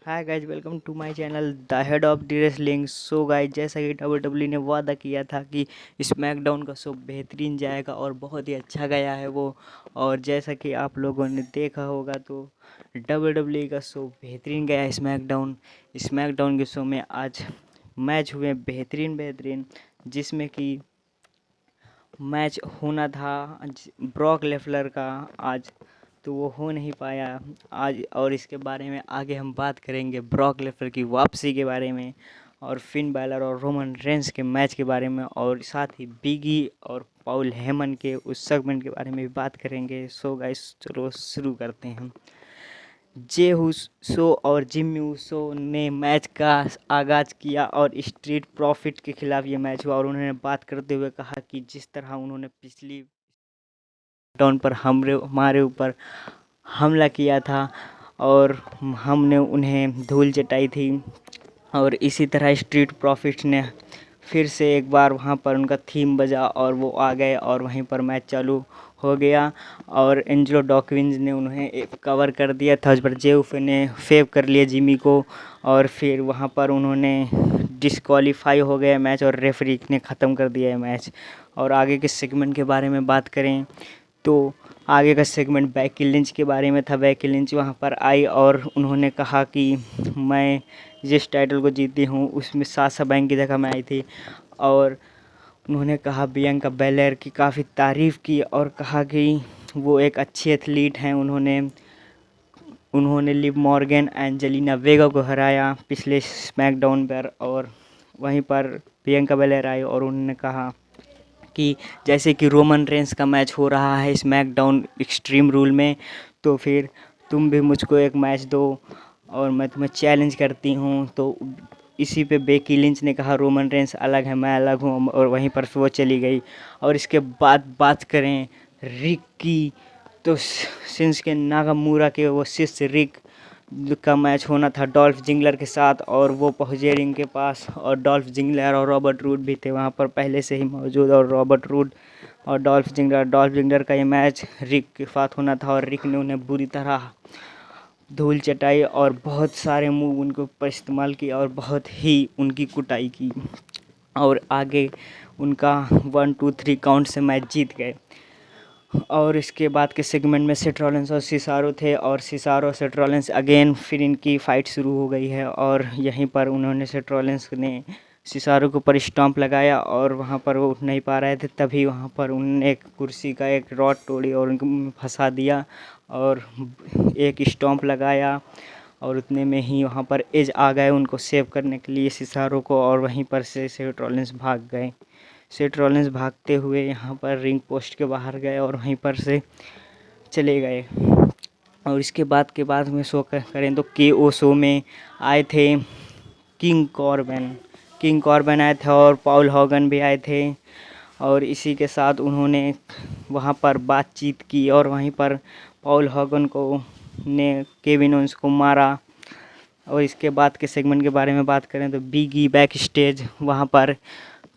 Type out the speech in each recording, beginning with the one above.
Hi guys, welcome to my channel the head of the wrestling. So guys, जैसा कि WW ने वादा किया था कि स्मैकडाउन का शो बेहतरीन जाएगा और बहुत ही अच्छा गया है वो। और जैसा कि आप लोगों ने देखा होगा तो डब्ल्यूडब्ल्यू का शो बेहतरीन गया है। स्मैकडाउन स्मैकडाउन के शो में आज मैच हुए बेहतरीन जिसमें कि मैच होना था ब्रॉक लेफलर का आज, तो वो हो नहीं पाया आज। और इसके बारे में आगे हम बात करेंगे, ब्रॉक लेफलर की वापसी के बारे में और फिन बैलर और रोमन रेंस के मैच के बारे में, और साथ ही बिगी और पॉल हेमन के उस सेगमेंट के बारे में भी बात करेंगे। सो गाइस, चलो शुरू करते हैं। जे उसो और जिमी उसो ने मैच का आगाज किया और स्ट्रीट प्रॉफिट के खिलाफ ये मैच हुआ। और उन्होंने बात करते हुए कहा कि जिस तरह उन्होंने पिछली टाउन पर हमारे ऊपर हमला किया था और हमने उन्हें धूल चटाई थी, और इसी तरह स्ट्रीट प्रॉफिट्स ने फिर से एक बार वहाँ पर उनका थीम बजा और वो आ गए और वहीं पर मैच चालू हो गया। और एंजेलो डॉकविंस ने उन्हें कवर कर दिया था, उस पर जेफ ने फेव कर लिया जिमी को, और फिर वहाँ पर उन्होंने डिस्क्वालीफाई हो गया मैच और रेफरी ने ख़त्म कर दिया है मैच। और आगे के सेगमेंट के बारे में बात करें तो आगे का सेगमेंट बेकी लिंच के बारे में था। बेकी लिंच वहाँ पर आई और उन्होंने कहा कि मैं जिस टाइटल को जीती हूँ उसमें साशा बैंक की जगह मैं आई थी। और उन्होंने कहा बियांका बेलेयर की काफ़ी तारीफ़ की और कहा कि वो एक अच्छी एथलीट हैं। उन्होंने लिव मॉर्गन, एंजेलिना वेगा को हराया पिछले स्मैकडाउन पर, और वहीं पर बियांका बेलेयर आई और उन्होंने कहा कि जैसे कि रोमन रेंस का मैच हो रहा है स्मैकडाउन एक्सट्रीम रूल में, तो फिर तुम भी मुझको एक मैच दो और मैं तुम्हें चैलेंज करती हूँ। तो इसी पे बेकी लिंच ने कहा रोमन रेंस अलग है, मैं अलग हूँ, और वहीं पर वो चली गई। और इसके बाद बात करें रिक की, तो शिंसुके नागामूरा के वो शिष्य रिक का मैच होना था डॉल्फ जिंगलर के साथ, और वो पहुँचे रिंग के पास और डॉल्फ जिंगलर और रॉबर्ट रूड भी थे वहाँ पर पहले से ही मौजूद। और रॉबर्ट रूड और डॉल्फ जिंगलर का ये मैच रिक के साथ होना था, और रिक ने उन्हें बुरी तरह धूल चटाई और बहुत सारे मूव उनके ऊपर इस्तेमाल किया और बहुत ही उनकी कुटाई की, और आगे उनका 1-2-3 काउंट से मैच जीत गए। और इसके बाद के सेगमेंट में सेथ रॉलिंस और सिसारो थे, और सिसारो सेथ रॉलिंस अगेन फिर इनकी फ़ाइट शुरू हो गई है। और यहीं पर उन्होंने सेथ रॉलिंस ने सिसारो के ऊपर स्टॉम्प लगाया और वहाँ पर वो उठ नहीं पा रहे थे, तभी वहाँ पर उन्होंने एक कुर्सी का एक रॉड तोड़ी और उनको फंसा दिया और एक स्टॉम्प लगाया, और उतने में ही वहाँ पर एज आ गए उनको सेव करने के लिए सिसारो को, और वहीं पर से सेथ रॉलिंस भाग गए। सेथ रॉलिंस भागते हुए यहाँ पर रिंग पोस्ट के बाहर गए और वहीं पर से चले गए। और इसके बाद में शो करें तो KO शो में आए थे किंग कॉर्बन आए थे और पॉल हॉगन भी आए थे, और इसी के साथ उन्होंने वहाँ पर बातचीत की और वहीं पर पॉल हॉगन को ने केविन ओवेंस को मारा। और इसके बाद के सेगमेंट के बारे में बात करें तो बिगी बैक स्टेज वहाँ पर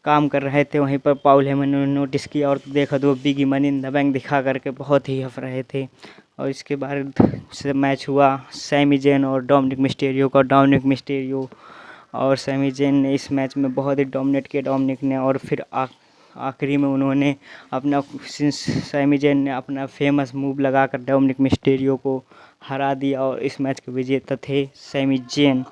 काम कर रहे थे, वहीं पर पॉल हेमन ने नोटिस किया और देखा तो बिगी मनी इन द बैंक दिखा करके बहुत ही हंस रहे थे। और इसके बाद से मैच हुआ सैमी जेन और डोमिनिक मिस्टेरियो का। डोमिनिक मिस्टेरियो और सैमी जेन ने इस मैच में बहुत ही डोमिनेट किया डोमिनिक ने, और फिर आखिरी में उन्होंने अपना सैमी जेन ने अपना फेमस मूव लगाकर डोमिनिक मिस्टेरियो को हरा दिया, और इस मैच के विजेता थे सैमी जेन।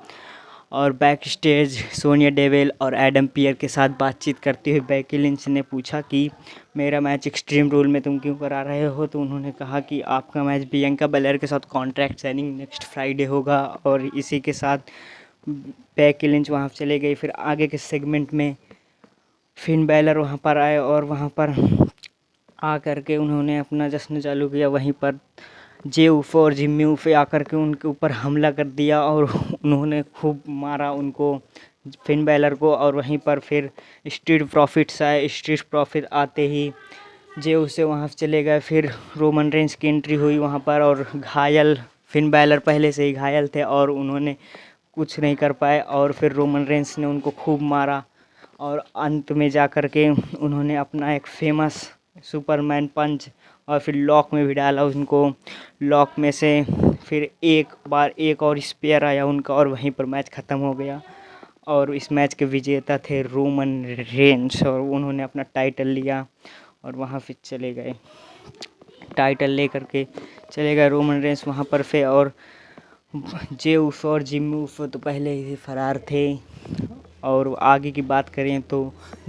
और बैक स्टेज सोनिया डेविल और एडम पियर के साथ बातचीत करते हुए बेकी लिंच ने पूछा कि मेरा मैच एक्सट्रीम रूल में तुम क्यों करा रहे हो, तो उन्होंने कहा कि आपका मैच बियांका बेलेयर के साथ कॉन्ट्रैक्ट साइनिंग नेक्स्ट फ्राइडे होगा। और इसी के साथ बेकी लिंच वहाँ चले गई। फिर आगे के सेगमेंट में फिन बैलर वहाँ पर आए और वहाँ पर आ करके उन्होंने अपना जश्न चालू किया। वहीं पर जे ऊफे और जिम्मी ऊफे आकर के उनके ऊपर हमला कर दिया और उन्होंने खूब मारा उनको, फिन बैलर को। और वहीं पर फिर स्ट्रीट प्रॉफिट्स आए। स्ट्रीट प्रॉफिट आते ही जे उसे वहाँ से चले गए। फिर रोमन रेंस की एंट्री हुई वहाँ पर, और घायल फिन बैलर पहले से ही घायल थे और उन्होंने कुछ नहीं कर पाए, और फिर रोमन रेंस ने उनको खूब मारा, और अंत में जा कर के उन्होंने अपना एक फेमस सुपरमैन पंच और फिर लॉक में भी डाला उनको। लॉक में से फिर एक बार एक और स्पेयर आया उनका और वहीं पर मैच ख़त्म हो गया। और इस मैच के विजेता थे रोमन रेंस और उन्होंने अपना टाइटल लिया और वहाँ फिर चले गए, टाइटल लेकर के चले गए रोमन रेंस वहाँ पर। फिर और जे ऊसो और जिमी ऊसो तो पहले ही फरार थे। और आगे की बात करें तो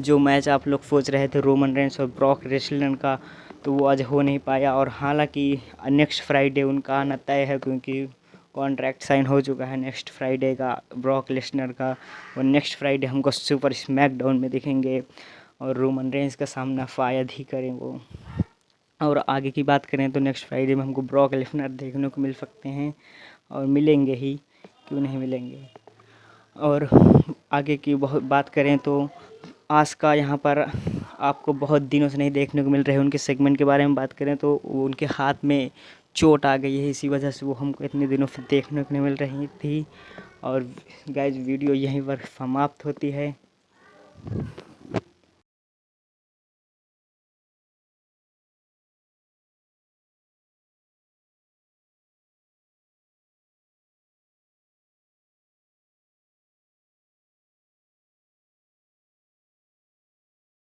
जो मैच आप लोग सोच रहे थे रोमन रेंस और ब्रॉक लेसनर का, तो वो आज हो नहीं पाया। और हालांकि नेक्स्ट फ्राइडे उनका आना तय है, क्योंकि कॉन्ट्रैक्ट साइन हो चुका है नेक्स्ट फ्राइडे का ब्रॉक लेसनर का। और नेक्स्ट फ्राइडे हमको सुपर स्मैकडाउन में दिखेंगे और रोमन रेंस का सामना शायद ही करें वो। और आगे की बात करें तो नेक्स्ट फ्राइडे में हमको ब्रॉक लेसनर देखने को मिल सकते हैं और मिलेंगे ही, क्यों नहीं मिलेंगे। और आगे की बहुत बात करें तो आस्का यहाँ पर आपको बहुत दिनों से नहीं देखने को मिल रहे हैं। उनके सेगमेंट के बारे में बात करें तो उनके हाथ में चोट आ गई है, इसी वजह से वो हमको इतने दिनों से देखने को नहीं मिल रही थी। और गाइज वीडियो यहीं पर समाप्त होती है।